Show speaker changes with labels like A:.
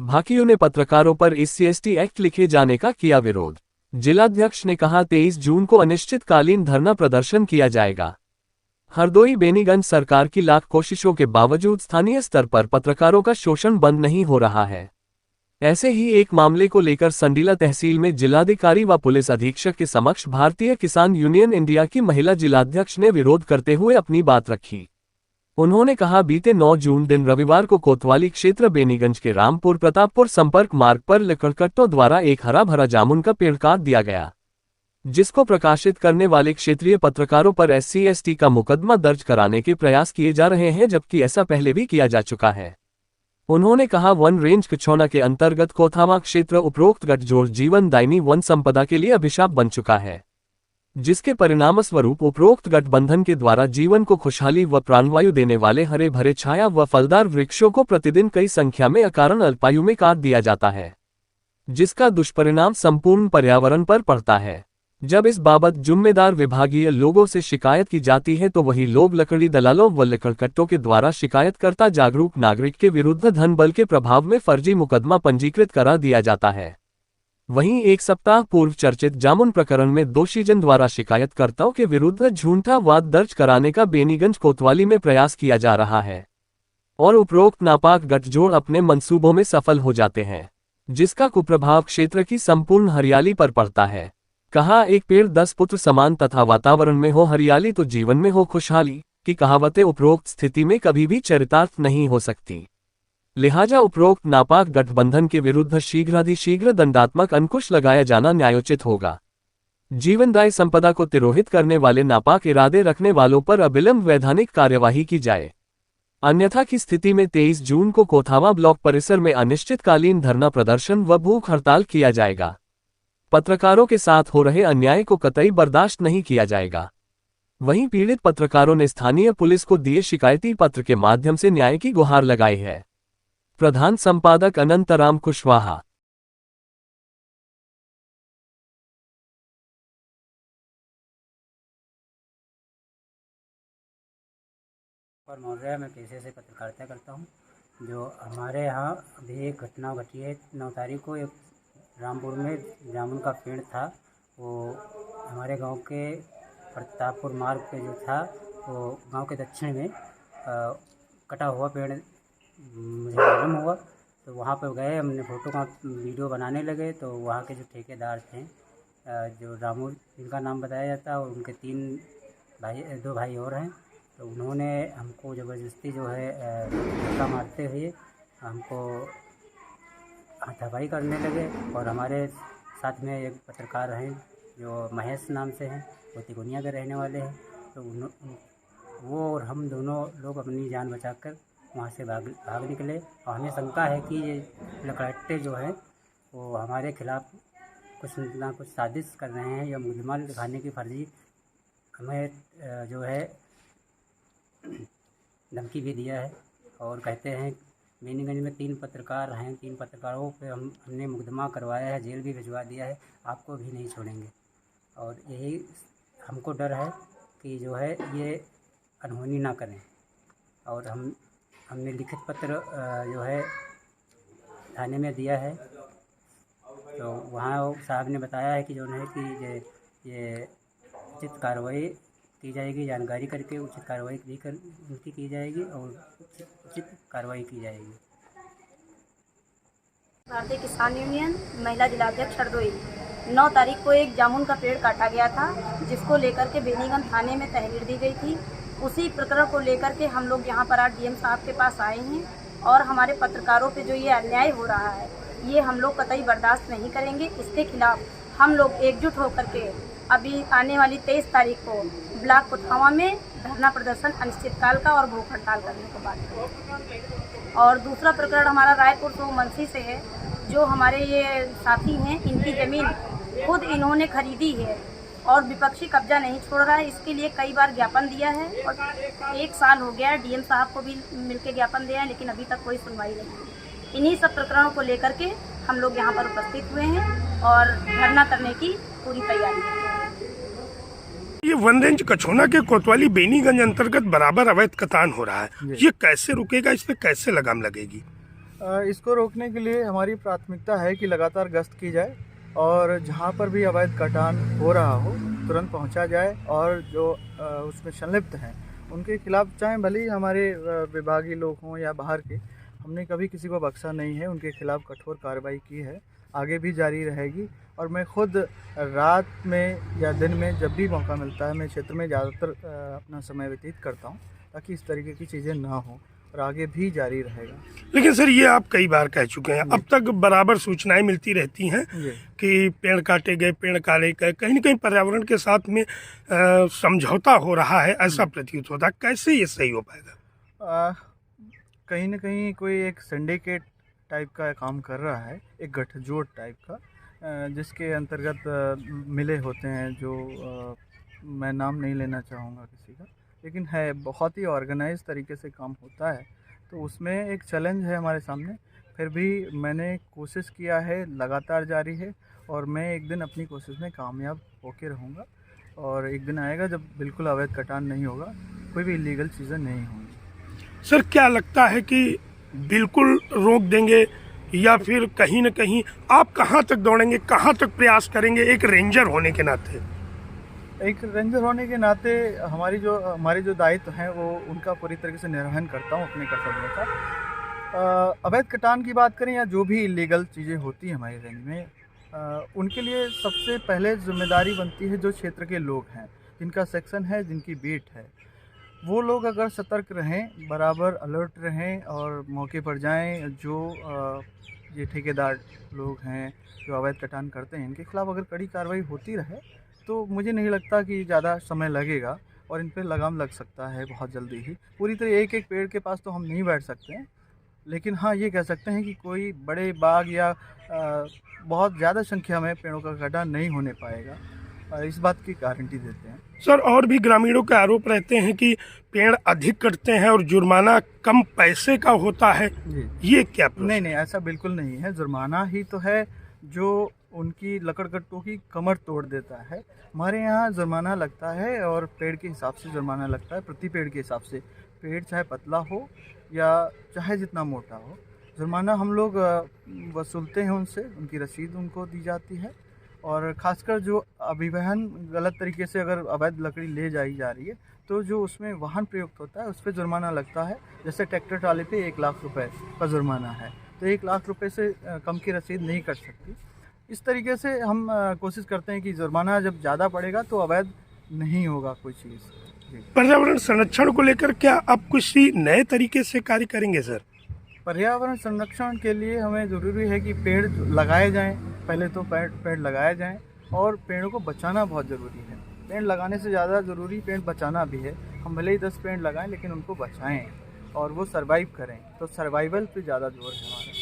A: भाकियों ने पत्रकारों पर SC/ST एक्ट लिखे जाने का किया विरोध। जिलाध्यक्ष ने कहा 23 जून को अनिश्चितकालीन धरना प्रदर्शन किया जाएगा। हरदोई बेनीगंज सरकार की लाख कोशिशों के बावजूद स्थानीय स्तर पर पत्रकारों का शोषण बंद नहीं हो रहा है। ऐसे ही एक मामले को लेकर संडीला तहसील में जिलाधिकारी व पुलिस अधीक्षक के समक्ष भारतीय किसान यूनियन इंडिया की महिला जिलाध्यक्ष ने विरोध करते हुए अपनी बात रखी। उन्होंने कहा बीते 9 जून दिन रविवार को कोतवाली क्षेत्र बेनीगंज के रामपुर प्रतापपुर संपर्क मार्ग पर लकड़कट्टों द्वारा एक हरा भरा जामुन का पेड़ काट दिया गया, जिसको प्रकाशित करने वाले क्षेत्रीय पत्रकारों पर SC/ST का मुकदमा दर्ज कराने के प्रयास किए जा रहे हैं, जबकि ऐसा पहले भी किया जा चुका है। उन्होंने कहा वन रेंज कछौना के अंतर्गत कोथावा क्षेत्र उपरोक्त गठजोड़ जीवन दायिनी वन संपदा के लिए अभिशाप बन चुका है, जिसके परिणामस्वरूप उपरोक्त गठबंधन के द्वारा जीवन को खुशहाली व प्राणवायु देने वाले हरे भरे छाया व फलदार वृक्षों को प्रतिदिन कई संख्या में अकारण अल्पायु में काट दिया जाता है, जिसका दुष्परिणाम संपूर्ण पर्यावरण पर पड़ता है। जब इस बाबत जिम्मेदार विभागीय लोगों से शिकायत की जाती है तो वही लोग लकड़ी दलालों व लकड़कट्टों के द्वारा शिकायतकर्ता जागरूक नागरिक के विरुद्ध धन बल के प्रभाव में फर्जी मुकदमा पंजीकृत करा दिया जाता है। वहीं एक सप्ताह पूर्व चर्चित जामुन प्रकरण में दोषीजन द्वारा शिकायतकर्ताओं के विरुद्ध झूठा वाद दर्ज कराने का बेनीगंज कोतवाली में प्रयास किया जा रहा है और उपरोक्त नापाक गठजोड़ अपने मंसूबों में सफल हो जाते हैं, जिसका कुप्रभाव क्षेत्र की संपूर्ण हरियाली पर पड़ता है। कहा एक पेड़ 10 पुत्र समान तथा वातावरण में हो हरियाली तो जीवन में हो खुशहाली की कहावतें उपरोक्त स्थिति में कभी भी चरितार्थ नहीं हो सकती। लिहाजा उपरोक्त नापाक गठबंधन के विरुद्ध शीघ्रातिशीघ्र दंडात्मक अंकुश लगाया जाना न्यायोचित होगा। जीवनदायी संपदा को तिरोहित करने वाले नापाक इरादे रखने वालों पर अविलंब वैधानिक कार्यवाही की जाए, अन्यथा की स्थिति में 23 जून को कोथावा ब्लॉक परिसर में अनिश्चितकालीन धरना प्रदर्शन व भूख हड़ताल किया जाएगा। पत्रकारों के साथ हो रहे अन्याय को कतई बर्दाश्त नहीं किया जाएगा। वहीं पीड़ित पत्रकारों ने स्थानीय पुलिस को दिए शिकायती पत्र के माध्यम से न्याय की गुहार लगाई है। प्रधान संपादक अनंतराम कुशवाहा।
B: और मौर्य मैं पेशे से पत्रकारिता करता हूं। जो हमारे यहाँ अभी एक घटना घटी है 9 तारीख को, एक रामपुर में जामुन का पेड़ था, वो हमारे गांव के प्रतापपुर मार्ग पे जो था वो गांव के दक्षिण में कटा हुआ पेड़ मुझे मालूम हुआ, तो वहाँ पर गए, हमने फ़ोटो का वीडियो बनाने लगे। तो वहाँ के जो ठेकेदार थे, जो रामू जिनका नाम बताया जाता है, और उनके 2 भाई और हैं, तो उन्होंने हमको ज़बरदस्ती जो है धक्का मारते हुए हमको हाथापाई करने लगे। और हमारे साथ में एक पत्रकार हैं जो महेश नाम से हैं, वो तिकोनिया के रहने वाले हैं, तो वो और हम दोनों लोग अपनी जान बचाकर वहाँ से भाग निकले। और हमें शंका है कि ये लकड़ट्टे जो हैं वो हमारे खिलाफ़ कुछ ना कुछ साजिश कर रहे हैं या मुकदमा दिखाने की फर्जी हमें जो है धमकी भी दिया है। और कहते हैं बेनीगंज में 3 पत्रकार हैं, 3 पत्रकारों पे हमने मुकदमा करवाया है, जेल भी भिजवा दिया है, आपको भी नहीं छोड़ेंगे। और यही हमको डर है कि जो है ये अनहोनी ना करें। और हमने लिखित पत्र जो है थाने में दिया है, तो वहाँ साहब ने बताया है कि जो है कि ये उचित कार्रवाई की जाएगी, जानकारी करके उचित कार्रवाई भी उनकी की जाएगी और उचित कार्रवाई की जाएगी।
C: भारतीय किसान यूनियन महिला जिलाध्यक्ष हरदोई। 9 तारीख को एक जामुन का पेड़ काटा गया था, जिसको लेकर के बेनीगंज थाने में तहरीर दी गई थी। उसी प्रकरण को लेकर के हम लोग यहाँ पर आज DM साहब के पास आए हैं और हमारे पत्रकारों पे जो ये अन्याय हो रहा है, ये हम लोग कतई बर्दाश्त नहीं करेंगे। इसके खिलाफ हम लोग एकजुट होकर के अभी आने वाली 23 तारीख को ब्लॉक कोथावा में धरना प्रदर्शन अनिश्चितकाल का और भूख हड़ताल करने को बात है। और दूसरा प्रकरण हमारा रायपुर तो मनसी से है, जो हमारे ये साथी हैं, इनकी ज़मीन खुद इन्होंने खरीदी है और विपक्षी कब्जा नहीं छोड़ रहा है। इसके लिए कई बार ज्ञापन दिया है और 1 साल हो गया है, DM साहब को भी मिलकर ज्ञापन दिया है, लेकिन अभी तक कोई सुनवाई नहीं है। इन्हीं सब प्रकरणों को लेकर के हम लोग यहाँ पर उपस्थित हुए हैं और धरना करने की पूरी तैयारी है।
D: ये वन रेंज कछौना के कोतवाली बेनीगंज अंतर्गत बराबर अवैध कटान हो रहा है, ये कैसे रुकेगा, इस पे कैसे लगाम लगेगी?
E: इसको रोकने के लिए हमारी प्राथमिकता है कि लगातार गश्त की जाए और जहाँ पर भी अवैध कटान हो रहा हो तुरंत पहुँचा जाए और जो उसमें संलिप्त हैं उनके खिलाफ, चाहे भले ही हमारे विभागीय लोग हों या बाहर के, हमने कभी किसी को बख्शा नहीं है, उनके खिलाफ कठोर कार्रवाई की है, आगे भी जारी रहेगी। और मैं खुद रात में या दिन में जब भी मौका मिलता है मैं क्षेत्र में ज़्यादातर अपना समय व्यतीत करता हूँ ताकि इस तरीके की चीज़ें ना हों और आगे भी जारी रहेगा।
D: लेकिन सर ये आप कई बार कह चुके हैं, अब तक बराबर सूचनाएं मिलती रहती हैं कि पेड़ काटे गए, पेड़ काटे गए, कहीं न कहीं पर्यावरण के साथ में समझौता हो रहा है, ऐसा प्रतीत होता है। कैसे ये सही हो पाएगा?
E: कहीं न कहीं कोई एक सिंडिकेट टाइप का काम कर रहा है, एक गठजोड़ टाइप का, जिसके अंतर्गत मिले होते हैं जो मैं नाम नहीं लेना चाहूँगा किसी का, लेकिन है बहुत ही ऑर्गेनाइज तरीके से काम होता है। तो उसमें एक चैलेंज है हमारे सामने, फिर भी मैंने कोशिश किया है, लगातार जारी है और मैं एक दिन अपनी कोशिश में कामयाब होके रहूँगा और एक दिन आएगा जब बिल्कुल अवैध कटान नहीं होगा, कोई भी इलीगल चीज़ें नहीं होंगी।
D: सर क्या लगता है कि बिल्कुल रोक देंगे या फिर कहीं न कहीं आप कहाँ तक दौड़ेंगे, कहाँ तक प्रयास करेंगे एक रेंजर होने के नाते?
E: एक रेंजर होने के नाते हमारे जो दायित्व हैं वो उनका पूरी तरीके से निर्वहन करता हूँ अपने कर्तव्यों का। अवैध कटान की बात करें या जो भी इलीगल चीज़ें होती हैं हमारे रेंज में, उनके लिए सबसे पहले जिम्मेदारी बनती है जो क्षेत्र के लोग हैं, जिनका सेक्शन है, जिनकी बीट है, वो लोग अगर सतर्क रहें, बराबर अलर्ट रहें और मौके पर जाएं। जो ये ठेकेदार लोग हैं जो अवैध कटान करते हैं, इनके खिलाफ अगर कड़ी कार्रवाई होती रहे तो मुझे नहीं लगता कि ज़्यादा समय लगेगा और इन पर लगाम लग सकता है बहुत जल्दी ही। पूरी तरह एक एक पेड़ के पास तो हम नहीं बैठ सकते हैं, लेकिन हाँ ये कह सकते हैं कि कोई बड़े बाग या बहुत ज़्यादा संख्या में पेड़ों का कटान नहीं होने पाएगा, इस बात की गारंटी देते हैं।
D: सर और भी ग्रामीणों के आरोप रहते हैं कि पेड़ अधिक कटते हैं और जुर्माना कम पैसे का होता है, ये क्या?
E: नहीं, ऐसा बिल्कुल नहीं है। जुर्माना ही तो है जो उनकी लकड़कट्टों की कमर तोड़ देता है। हमारे यहाँ जुर्माना लगता है और पेड़ के हिसाब से जुर्माना लगता है, प्रति पेड़ के हिसाब से। पेड़ चाहे पतला हो या चाहे जितना मोटा हो, जुर्माना हम लोग वसूलते हैं उनसे, उनकी रसीद उनको दी जाती है। और ख़ासकर जो अभिवहन गलत तरीके से अगर अवैध लकड़ी ले जाई जा रही है तो जो उसमें वाहन प्रयुक्त होता है उस पर जुर्माना लगता है। जैसे ट्रैक्टर ट्राली पे 1 लाख रुपए का जुर्माना है, तो 1 लाख रुपए से कम की रसीद नहीं कट सकती। इस तरीके से हम कोशिश करते हैं कि जुर्माना जब ज़्यादा पड़ेगा तो अवैध नहीं होगा कोई चीज़।
D: पर्यावरण संरक्षण को लेकर क्या आप किसी नए तरीके से कार्य करेंगे सर?
E: पर्यावरण संरक्षण के लिए हमें ज़रूरी है कि पेड़ लगाए जाएं। पहले तो पेड़ लगाए जाएं और पेड़ों को बचाना बहुत ज़रूरी है। पेड़ लगाने से ज़्यादा ज़रूरी पेड़ बचाना भी है। हम भले ही 10 पेड़ लगाएं लेकिन उनको बचाएं और वो सर्वाइव करें, तो सर्वाइवल पे ज़्यादा जोर है हमारा।